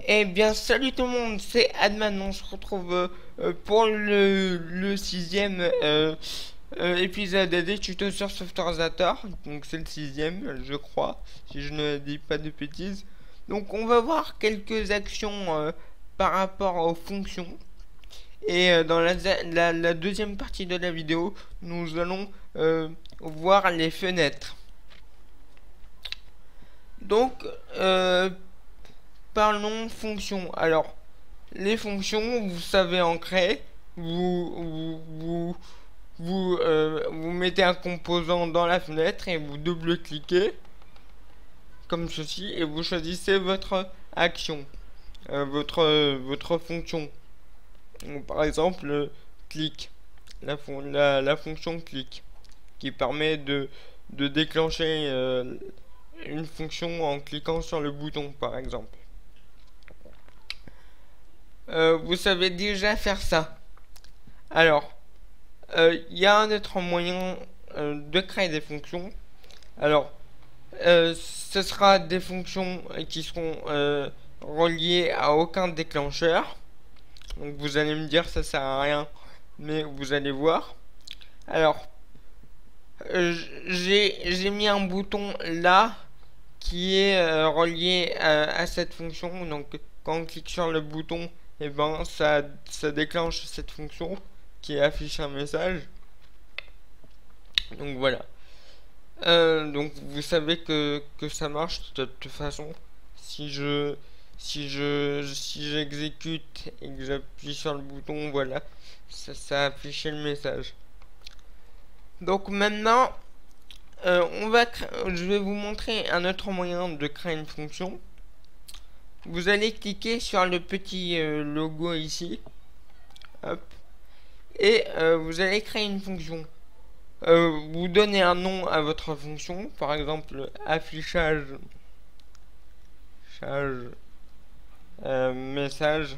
Eh bien, salut tout le monde, c'est Adman. On se retrouve pour le sixième épisode des tutos sur Softorisator. Donc, c'est le sixième, je crois, si je ne dis pas de bêtises. Donc, on va voir quelques actions par rapport aux fonctions. Et dans la deuxième partie de la vidéo, nous allons voir les fenêtres. Donc, parlons fonctions. Alors, les fonctions, vous savez en créer. Vous mettez un composant dans la fenêtre et vous double-cliquez comme ceci et vous choisissez votre action, votre fonction. Donc, par exemple, clic, la fonction clic qui permet de déclencher une fonction en cliquant sur le bouton, par exemple. Vous savez déjà faire ça. Alors, il y a un autre moyen de créer des fonctions. Alors, ce sera des fonctions qui seront reliées à aucun déclencheur. Donc vous allez me dire ça sert à rien, mais vous allez voir. Alors, j'ai mis un bouton là qui est relié à cette fonction. Donc quand on clique sur le bouton, et ben ça déclenche cette fonction qui affiche un message. Donc voilà. Donc vous savez que ça marche de toute façon. Si j'exécute et que j'appuie sur le bouton, voilà, ça a affiché le message. Donc maintenant, je vais vous montrer un autre moyen de créer une fonction. Vous allez cliquer sur le petit logo ici, hop, et vous allez créer une fonction. Vous donnez un nom à votre fonction, par exemple affichage message.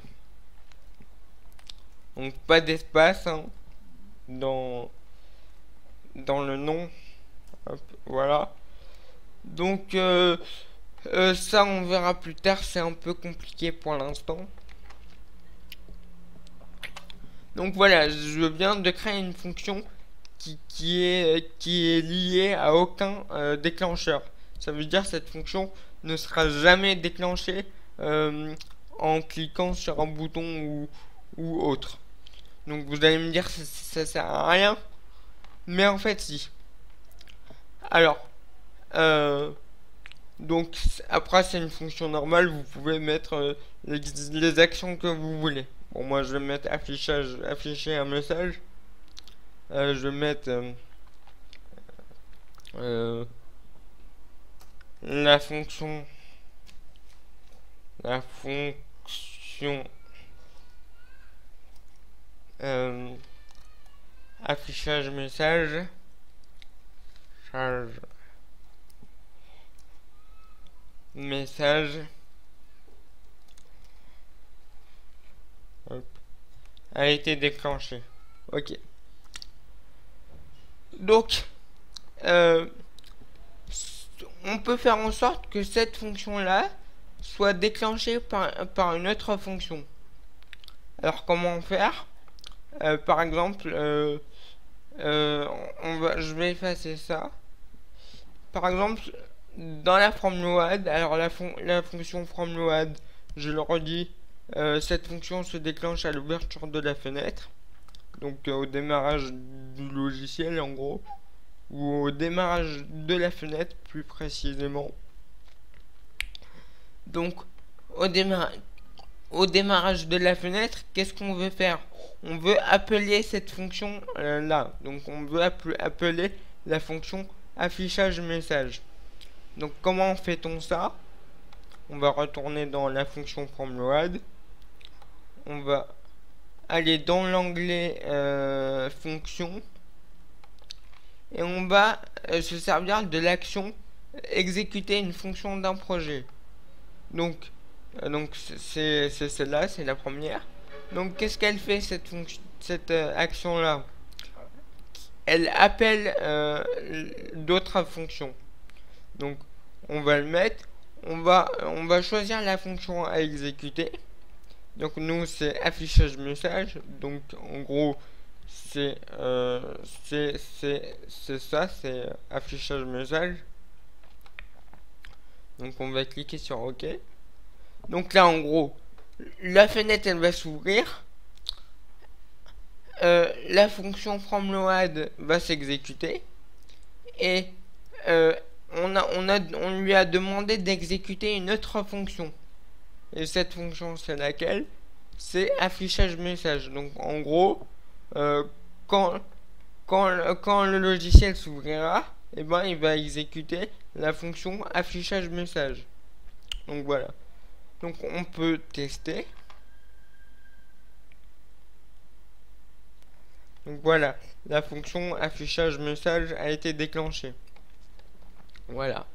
Donc pas d'espace hein, dans le nom. Hop, voilà. Donc ça on verra plus tard, c'est un peu compliqué pour l'instant. Donc voilà, je viens de créer une fonction qui est liée à aucun déclencheur. Ça veut dire que cette fonction ne sera jamais déclenchée en cliquant sur un bouton ou autre. Donc vous allez me dire ça sert à rien, mais en fait si. Alors, donc après c'est une fonction normale, vous pouvez mettre les actions que vous voulez. Bon moi je vais mettre afficher un message. Je vais mettre la fonction affichage message charge message hop, a été déclenché. Ok. Donc on peut faire en sorte que cette fonction là soit déclenchée par une autre fonction. Alors comment faire? Par exemple je vais effacer ça. Par exemple dans la from load, alors la fonction from load, je le redis, cette fonction se déclenche à l'ouverture de la fenêtre, donc au démarrage du logiciel en gros, ou au démarrage de la fenêtre plus précisément. Donc au démarrage de la fenêtre, qu'est-ce qu'on veut faire? On veut appeler cette fonction là. Donc on veut appeler la fonction affichage message. Donc comment fait-on ça? On va retourner dans la fonction fromLoad. On va aller dans l'onglet fonction. Et on va se servir de l'action exécuter une fonction d'un projet. Donc c'est celle-là, c'est la première. Donc qu'est-ce qu'elle fait cette action là? Elle appelle d'autres fonctions. Donc on va le mettre, on va choisir la fonction à exécuter. Donc nous c'est affichage message. Donc en gros c'est ça, c'est affichage message. Donc on va cliquer sur OK. Donc là en gros la fenêtre elle va s'ouvrir. La fonction FromLoad va s'exécuter et on lui a demandé d'exécuter une autre fonction. Et cette fonction c'est laquelle? C'est affichage message. Donc en gros, quand le logiciel s'ouvrira, et ben il va exécuter la fonction affichage message. Donc voilà. Donc on peut tester. Donc voilà, la fonction affichage message a été déclenchée. Voilà.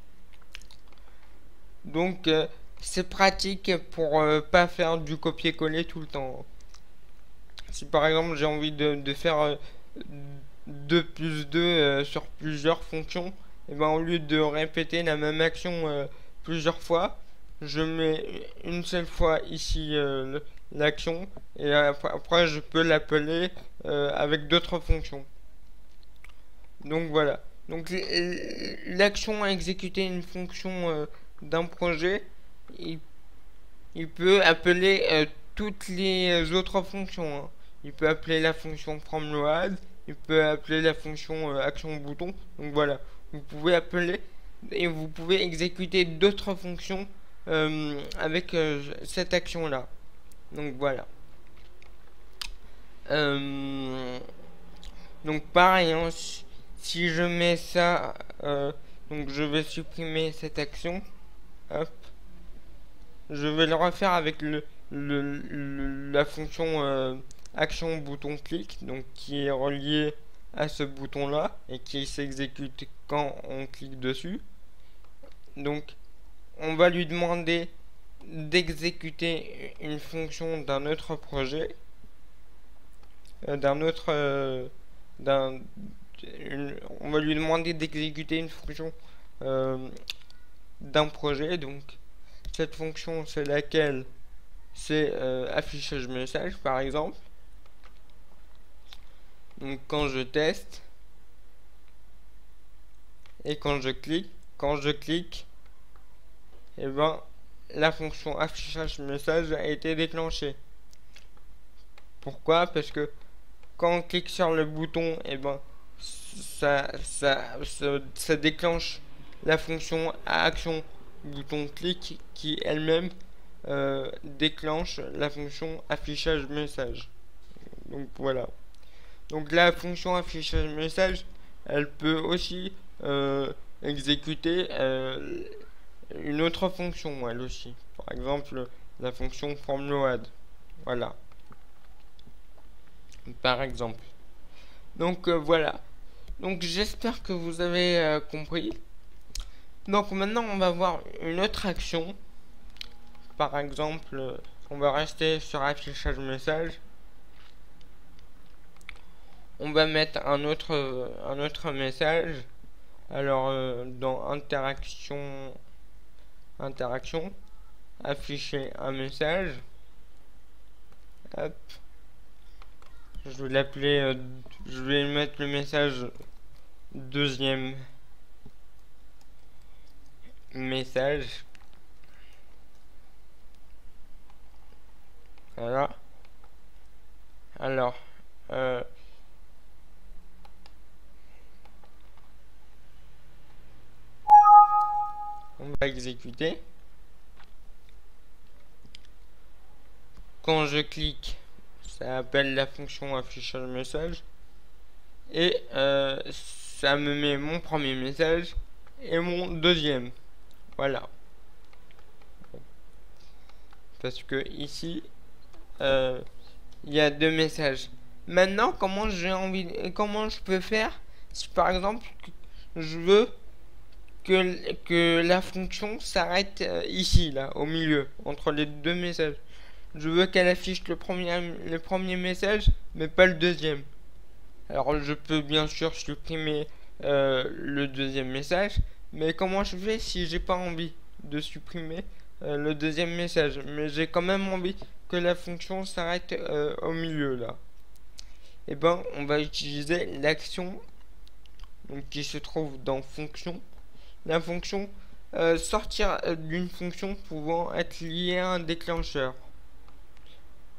Donc c'est pratique pour pas faire du copier-coller tout le temps. Si par exemple j'ai envie de faire 2 plus 2 sur plusieurs fonctions, et ben au lieu de répéter la même action plusieurs fois, je mets une seule fois ici l'action et après je peux l'appeler avec d'autres fonctions. Donc voilà. Donc l'action à exécuter une fonction d'un projet, il peut appeler toutes les autres fonctions. Hein. Il peut appeler la fonction FromLoad, il peut appeler la fonction action bouton. Donc voilà, vous pouvez appeler et vous pouvez exécuter d'autres fonctions avec cette action là. Donc voilà. Donc pareil, hein, si je mets ça, donc je vais supprimer cette action. Hop. Je vais le refaire avec la fonction action bouton clic, donc qui est relié à ce bouton là et qui s'exécute quand on clique dessus. Donc on va lui demander d'exécuter une fonction d'un autre projet, on va lui demander d'exécuter une fonction d'un projet. Donc cette fonction c'est laquelle? C'est affichage message par exemple. Donc quand je teste et quand je clique, et ben la fonction affichage message a été déclenchée. Pourquoi? Parce que quand on clique sur le bouton, et ben ça déclenche la fonction action bouton clic qui elle-même déclenche la fonction affichage message. Donc voilà. Donc la fonction affichage message, elle peut aussi exécuter une autre fonction elle aussi. Par exemple la fonction FromLoad. Voilà. Par exemple. Donc voilà. Donc j'espère que vous avez compris. Donc maintenant on va voir une autre action. Par exemple, on va rester sur affichage message. On va mettre un autre message. Alors dans interaction, afficher un message. Hop. Je vais l'appeler, je vais mettre le message deuxième message. Voilà. Alors, on va exécuter. Quand je clique, ça appelle la fonction affichage message et ça me met mon premier message et mon deuxième. Voilà. Parce que ici il y a deux messages. Maintenant, comment je peux faire si par exemple je veux que la fonction s'arrête ici, là, au milieu, entre les deux messages. Je veux qu'elle affiche le premier message, mais pas le deuxième. Alors je peux bien sûr supprimer le deuxième message, mais comment je fais si j'ai pas envie? de supprimer le deuxième message, mais j'ai quand même envie que la fonction s'arrête au milieu là. Et ben on va utiliser l'action donc qui se trouve dans fonction. La fonction sortir d'une fonction pouvant être liée à un déclencheur.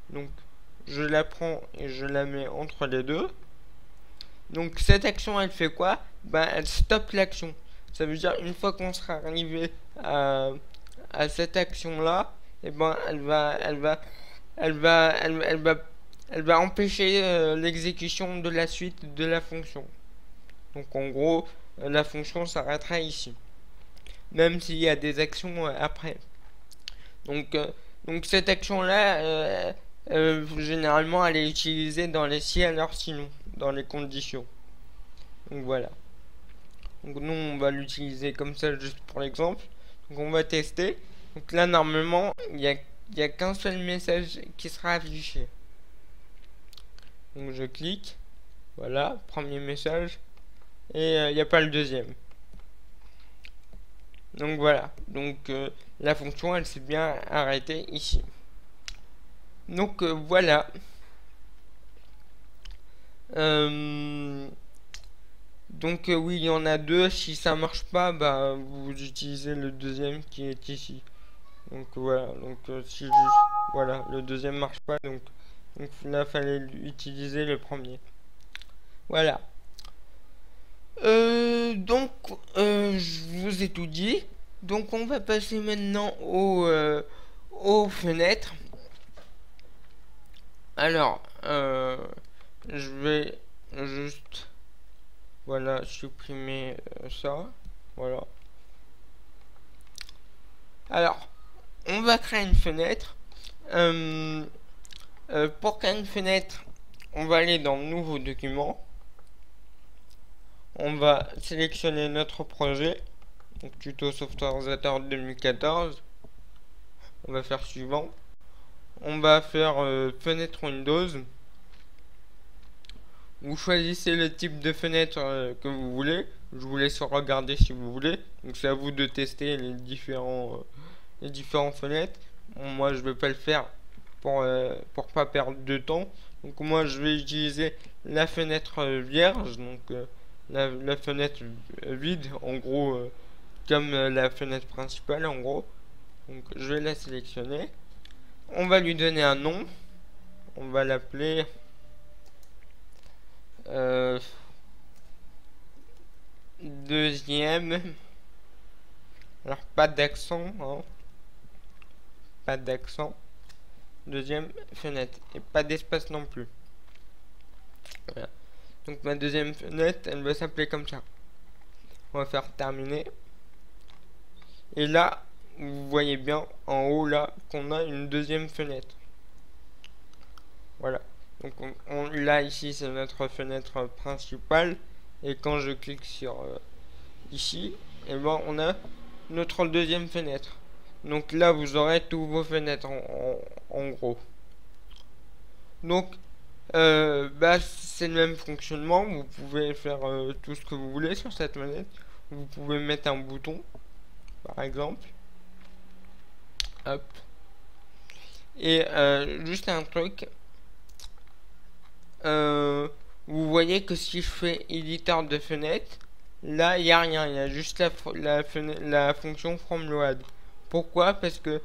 Donc je la prends et je la mets entre les deux. Donc cette action elle fait quoi? Ben elle stoppe l'action. Ça veut dire une fois qu'on sera arrivé à cette action là, et ben elle va empêcher l'exécution de la suite de la fonction. Donc en gros la fonction s'arrêtera ici, même s'il y a des actions après. Donc cette action là généralement elle est utilisée dans les si alors sinon, dans les conditions. Donc voilà. Donc nous on va l'utiliser comme ça juste pour l'exemple. Donc on va tester. Donc là normalement il y a qu'un seul message qui sera affiché. Donc je clique. Voilà, premier message. Et il n'y a pas le deuxième. Donc voilà. Donc la fonction elle s'est bien arrêtée ici. Donc voilà. Donc oui, il y en a deux. Si ça marche pas, bah vous utilisez le deuxième qui est ici. Donc voilà. Donc si voilà, le deuxième marche pas, donc là fallait utiliser le premier. Voilà. Donc je vous ai tout dit. Donc on va passer maintenant aux fenêtres. Alors, je vais juste voilà supprimer ça. Voilà. Alors, on va créer une fenêtre. Pour créer une fenêtre, on va aller dans Nouveau document. On va sélectionner notre projet. Donc Tuto Softwarezator 2014. On va faire suivant. On va faire fenêtre Windows. Vous choisissez le type de fenêtre que vous voulez. Je vous laisse regarder si vous voulez. Donc c'est à vous de tester les différentes fenêtres. Bon, moi je vais pas le faire pour pas perdre de temps. Donc moi je vais utiliser la fenêtre vierge. Donc la fenêtre vide en gros comme la fenêtre principale en gros. Donc je vais la sélectionner. On va lui donner un nom. On va l'appeler deuxième. Alors pas d'accent, hein. Pas d'accent. Deuxième fenêtre. Et pas d'espace non plus. Voilà. Donc ma deuxième fenêtre, elle va s'appeler comme ça. On va faire terminer. Et là, vous voyez bien en haut là qu'on a une deuxième fenêtre. Voilà. Donc là ici c'est notre fenêtre principale. Et quand je clique sur ici, et ben on a notre deuxième fenêtre. Donc là vous aurez tous vos fenêtres en gros. Donc bah, c'est le même fonctionnement. Vous pouvez faire tout ce que vous voulez sur cette manette. Vous pouvez mettre un bouton par exemple. Hop. Et juste un truc. Vous voyez que si je fais éditeur de fenêtre, là il n'y a rien, il y a juste la fonction FromLoad. Pourquoi? Parce que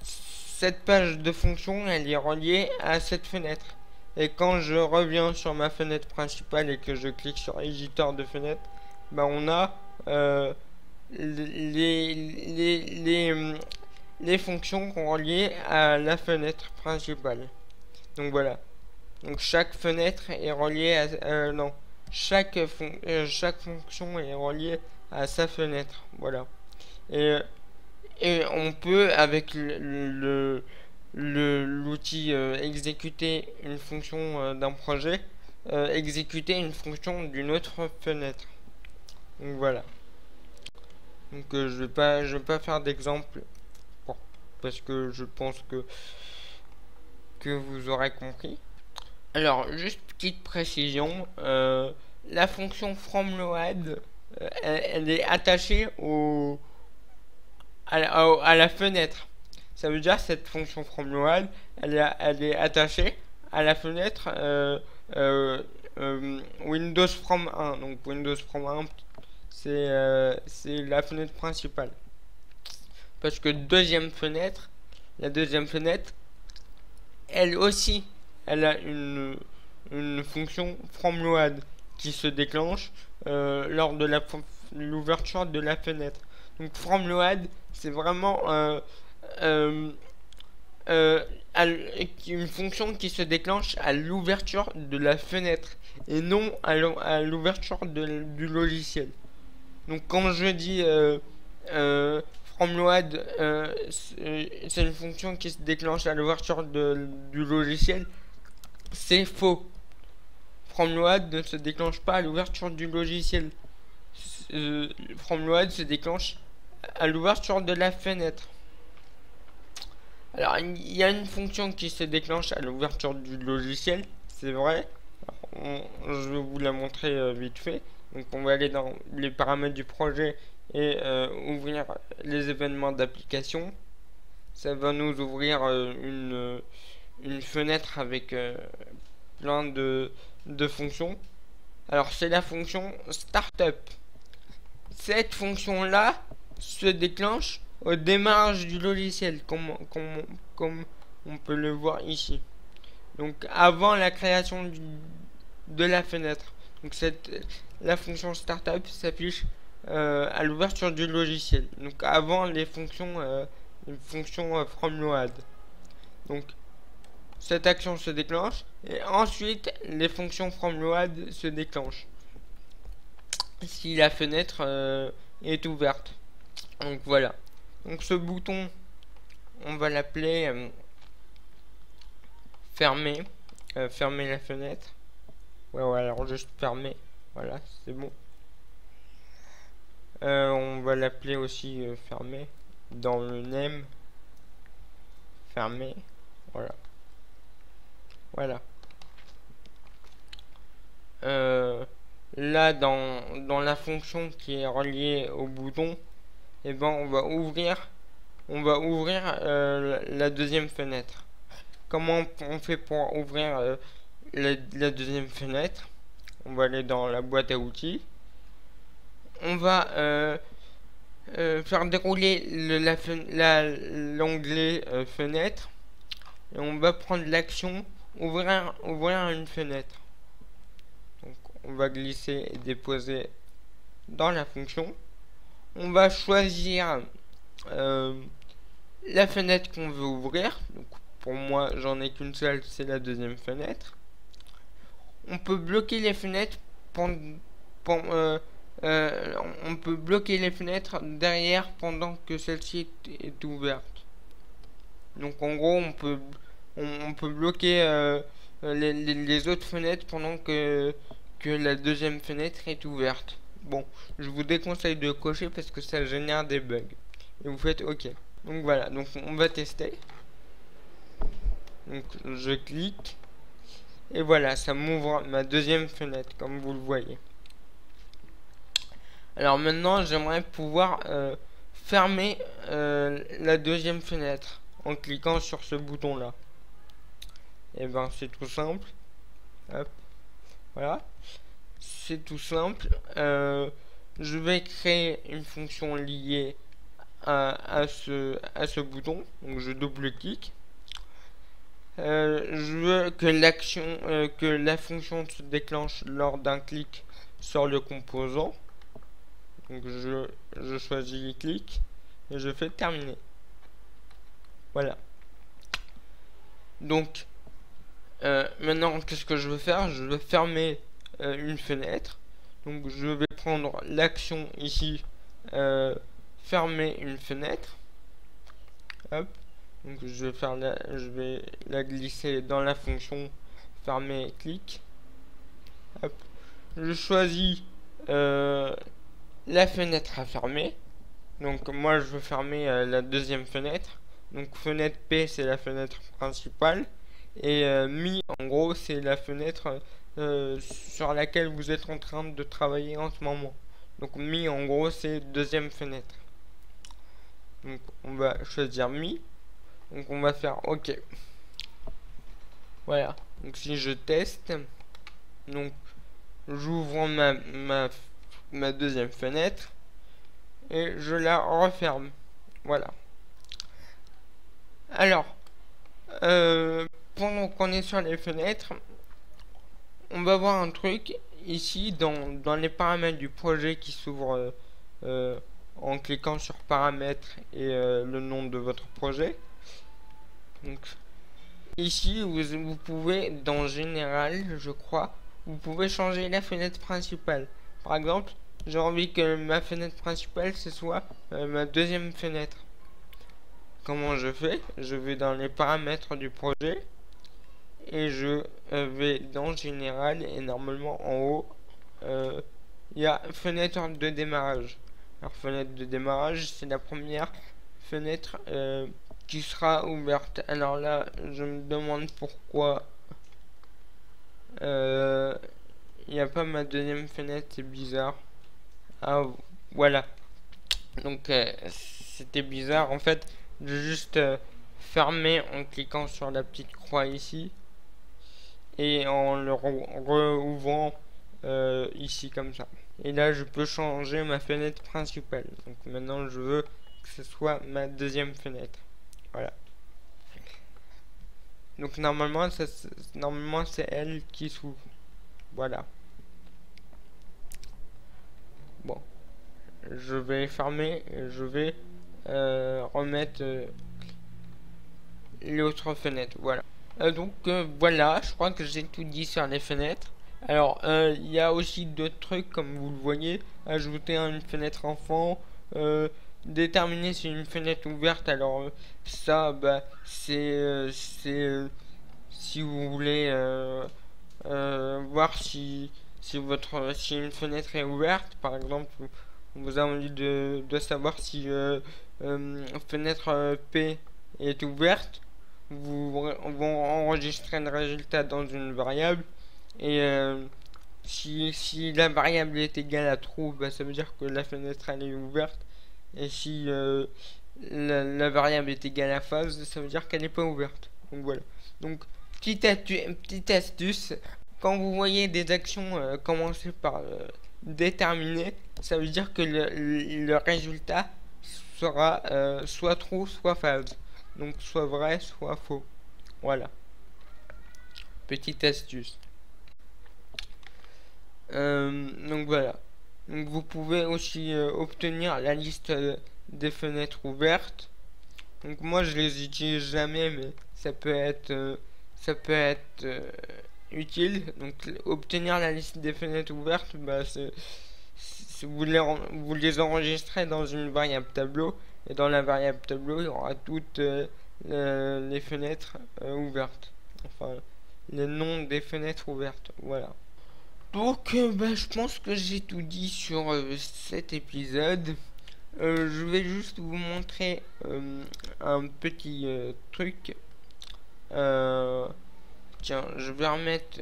cette page de fonction elle est reliée à cette fenêtre. Et quand je reviens sur ma fenêtre principale et que je clique sur éditeur de fenêtre, bah on a les fonctions reliées à la fenêtre principale. Donc voilà. Donc chaque fenêtre est reliée à non, chaque fonction est reliée à sa fenêtre. Voilà. Et on peut avec l'outil exécuter une fonction d'un projet, exécuter une fonction d'une autre fenêtre. Donc voilà. Donc je vais pas faire d'exemple parce que je pense que vous aurez compris. Alors juste petite précision, la fonction FromLoad elle est attachée à la fenêtre. Ça veut dire cette fonction FromLoad, elle est attachée à la fenêtre Windows From 1. Donc Windows From 1, c'est la fenêtre principale. Parce que la deuxième fenêtre, elle aussi, elle a une fonction FromLoad qui se déclenche lors de l'ouverture de la fenêtre. Donc FromLoad, c'est vraiment une fonction qui se déclenche à l'ouverture de la fenêtre et non à l'ouverture du logiciel. Donc quand je dis FromLoad, c'est une fonction qui se déclenche à l'ouverture du logiciel, c'est faux. FromLoad ne se déclenche pas à l'ouverture du logiciel. FromLoad se déclenche à l'ouverture de la fenêtre. Alors il y a une fonction qui se déclenche à l'ouverture du logiciel, c'est vrai. Je vais vous la montrer vite fait. Donc on va aller dans les paramètres du projet et ouvrir les événements d'application. Ça va nous ouvrir une fenêtre avec plein de fonctions. Alors c'est la fonction startup. Cette fonction là se déclenche au démarrage du logiciel, comme on peut le voir ici. Donc avant la création de la fenêtre. Donc la fonction startup s'affiche à l'ouverture du logiciel. Donc avant les fonctions FromLoad. Donc cette action se déclenche et ensuite les fonctions FromLoad se déclenchent si la fenêtre est ouverte. Donc voilà. Donc ce bouton, on va l'appeler fermer la fenêtre. Ouais, alors juste fermer. Voilà, c'est bon. On va l'appeler aussi fermer dans le name. Fermer. Voilà. Voilà. Là, dans la fonction qui est reliée au bouton, et ben on va ouvrir la deuxième fenêtre. Comment on fait pour ouvrir la deuxième fenêtre? On va aller dans la boîte à outils. On va faire dérouler l'onglet fenêtre et on va prendre l'action ouvrir une fenêtre. Donc on va glisser et déposer dans la fonction. On va choisir la fenêtre qu'on veut ouvrir. Donc pour moi j'en ai qu'une seule, c'est la deuxième fenêtre. On peut bloquer les fenêtres on peut bloquer les fenêtres derrière pendant que celle-ci est ouverte. Donc en gros on peut bloquer les autres fenêtres pendant que la deuxième fenêtre est ouverte. Bon, je vous déconseille de cocher parce que ça génère des bugs. Et vous faites OK. Donc voilà, donc on va tester. Donc je clique. Et voilà, ça m'ouvre ma deuxième fenêtre, comme vous le voyez. Alors maintenant, j'aimerais pouvoir fermer la deuxième fenêtre en cliquant sur ce bouton-là. Et ben, c'est tout simple. Hop. Voilà. C'est tout simple. Je vais créer une fonction liée à ce bouton. Donc je double-clique. Je veux que la fonction se déclenche lors d'un clic sur le composant. Donc je choisis clic et je fais terminer. Voilà. Donc maintenant qu'est-ce que je veux faire? Je veux fermer une fenêtre. Donc je vais prendre l'action ici fermer une fenêtre. Hop. Donc je vais la glisser dans la fonction fermer clic. Hop. Je choisis la fenêtre à fermer. Donc moi je veux fermer la deuxième fenêtre. Donc fenêtre P c'est la fenêtre principale. Et Mi en gros c'est la fenêtre sur laquelle vous êtes en train de travailler en ce moment. Donc mi en gros c'est deuxième fenêtre. Donc on va choisir mi. Donc on va faire OK. Voilà. Donc si je teste, donc j'ouvre ma deuxième fenêtre et je la referme. Voilà. Alors, pendant qu'on est sur les fenêtres, on va voir un truc ici dans les paramètres du projet qui s'ouvre en cliquant sur paramètres et le nom de votre projet. Donc ici vous pouvez dans général, je crois, vous pouvez changer la fenêtre principale. Par exemple, j'ai envie que ma fenêtre principale ce soit ma deuxième fenêtre. Comment je fais? Je vais dans les paramètres du projet et je vais dans général et normalement en haut il y a fenêtre de démarrage. Alors fenêtre de démarrage, c'est la première fenêtre qui sera ouverte. Alors là, je me demande pourquoi il n'y a pas ma deuxième fenêtre, c'est bizarre. Ah voilà. Donc c'était bizarre en fait de juste fermer en cliquant sur la petite croix ici et en le rouvrant ici comme ça. Et là je peux changer ma fenêtre principale. Donc maintenant je veux que ce soit ma deuxième fenêtre. Voilà. Donc normalement c'est elle qui s'ouvre. Voilà. Bon. Je vais fermer et je vais remettre l'autre fenêtre. Voilà. Donc voilà, je crois que j'ai tout dit sur les fenêtres. Alors il y a aussi d'autres trucs comme vous le voyez. Ajouter une fenêtre enfant, déterminer si une fenêtre ouverte. Alors ça bah c'est si vous voulez voir si une fenêtre est ouverte, par exemple vous avez envie de savoir si fenêtre P est ouverte, vous vont enregistrer le résultat dans une variable et si la variable est égale à true, bah, ça veut dire que la fenêtre elle est ouverte, et si la variable est égale à false, ça veut dire qu'elle n'est pas ouverte. Donc voilà. Donc petite astuce, quand vous voyez des actions commencer par déterminer, ça veut dire que le résultat sera soit true, soit false. Donc soit vrai, soit faux. Voilà. Petite astuce. Donc voilà. Donc vous pouvez aussi obtenir la liste des fenêtres ouvertes. Donc moi je les utilise jamais, mais ça peut être utile. Donc obtenir la liste des fenêtres ouvertes, bah vous les enregistrez dans une variable tableau, et dans la variable tableau il y aura toutes les fenêtres ouvertes, enfin les noms des fenêtres ouvertes. Voilà. Donc bah, je pense que j'ai tout dit sur cet épisode. Je vais juste vous montrer un petit truc. Tiens, je vais remettre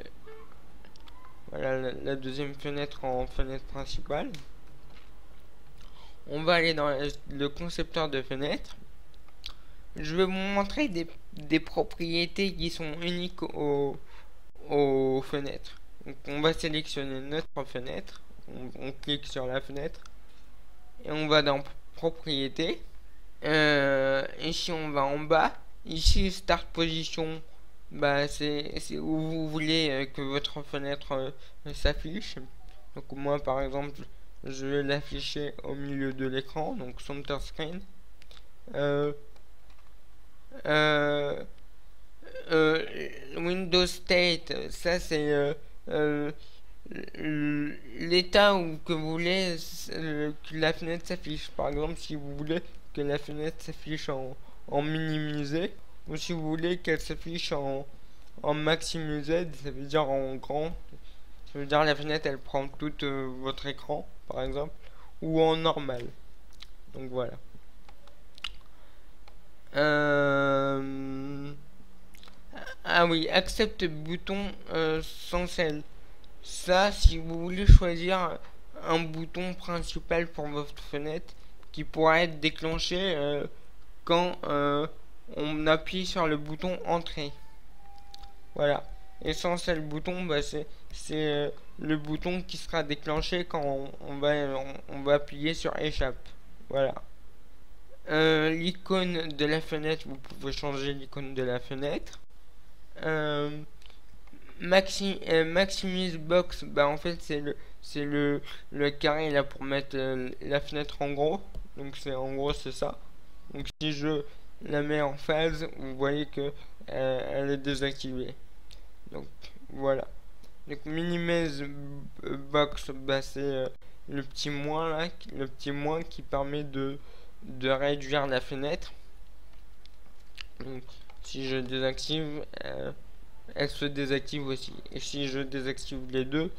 voilà, la deuxième fenêtre en fenêtre principale. On va aller dans le concepteur de fenêtre. Je vais vous montrer des propriétés qui sont uniques aux fenêtres. Donc on va sélectionner notre fenêtre, on clique sur la fenêtre et on va dans propriétés. Ici on va en bas, ici start position, bah c'est où vous voulez que votre fenêtre s'affiche. Donc moi par exemple je vais l'afficher au milieu de l'écran, donc center screen. Windows State, ça c'est l'état où que vous voulez que la fenêtre s'affiche. Par exemple, si vous voulez que la fenêtre s'affiche en minimisé, ou si vous voulez qu'elle s'affiche en maximisé, ça veut dire en grand, ça veut dire la fenêtre elle prend tout votre écran par exemple, ou en normal. Donc voilà. Ah oui, accepte bouton sans celle. Ça, si vous voulez choisir un bouton principal pour votre fenêtre qui pourra être déclenché quand on appuie sur le bouton entrée. Voilà. Et sans ce bouton, bah, c'est le bouton qui sera déclenché quand on va appuyer sur échappe. Voilà. L'icône de la fenêtre, vous pouvez changer l'icône de la fenêtre. Maximise box, bah en fait c'est le carré là pour mettre la fenêtre en gros. Donc en gros c'est ça. Donc si je la mets en phase, vous voyez que elle est désactivée. Donc voilà. Donc minimize box, bah c'est le petit moins là, le petit moins qui permet de réduire la fenêtre. Donc si je désactive, elle se désactive aussi. Et si je désactive les deux,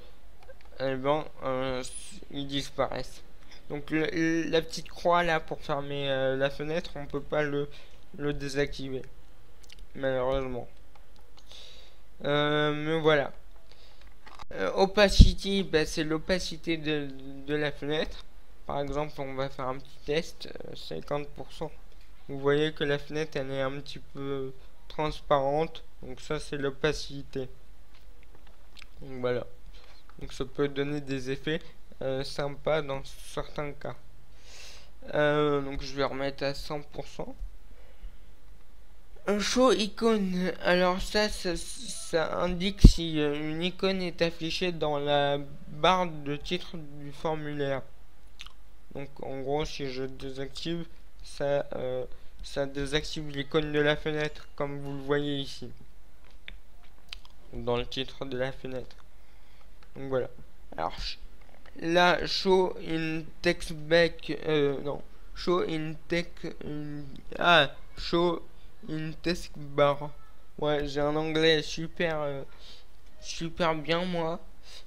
eh ben ils disparaissent. Donc la petite croix là pour fermer la fenêtre, on peut pas le désactiver, malheureusement. Mais voilà. Opacity, bah, c'est l'opacité de la fenêtre. Par exemple, on va faire un petit test, 50%. Vous voyez que la fenêtre elle est un petit peu transparente, donc ça c'est l'opacité. Donc voilà. Donc ça peut donner des effets sympas dans certains cas. Donc je vais remettre à 100%. Un show icône. Alors ça indique si une icône est affichée dans la barre de titre du formulaire. Donc en gros, si je désactive, ça désactive l'icône de la fenêtre, comme vous le voyez ici, dans le titre de la fenêtre. Donc voilà. Alors là, show in text back, non, show in text, show in text bar. Ouais, j'ai un anglais super bien moi.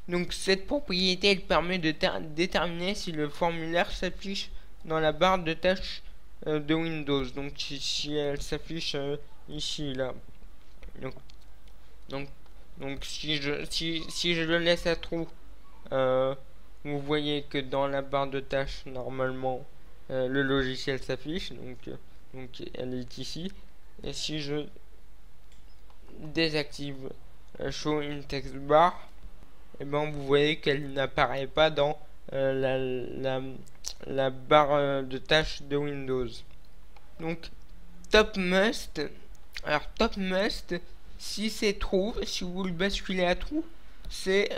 Donc cette propriété elle permet de déterminer si le formulaire s'affiche dans la barre de tâches de Windows. Donc si elle s'affiche ici là. Donc si je le laisse à trou, vous voyez que dans la barre de tâches normalement le logiciel s'affiche. Donc elle est ici. Et si je désactive show in text bar, et ben vous voyez qu'elle n'apparaît pas dans la barre de tâches de Windows. Donc top must, alors top must, si c'est true, si vous le basculez à true, c'est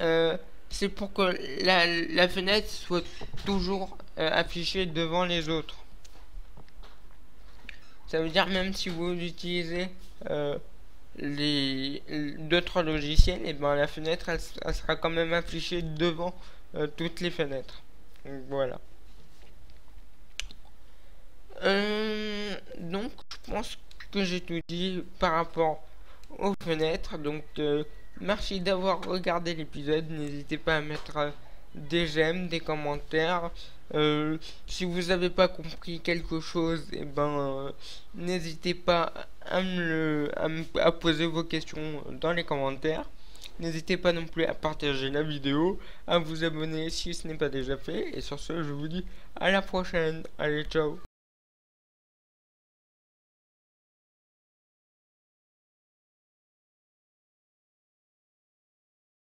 pour que la fenêtre soit toujours affichée devant les autres. Ça veut dire même si vous utilisez d'autres logiciels, et ben la fenêtre elle sera quand même affichée devant toutes les fenêtres. Donc voilà. Donc je pense que j'ai tout dit par rapport aux fenêtres. Donc merci d'avoir regardé l'épisode. N'hésitez pas à mettre des j'aime, des commentaires. Si vous n'avez pas compris quelque chose, et ben n'hésitez pas à poser vos questions dans les commentaires. N'hésitez pas non plus à partager la vidéo, à vous abonner si ce n'est pas déjà fait. Et sur ce, je vous dis à la prochaine. Allez, ciao.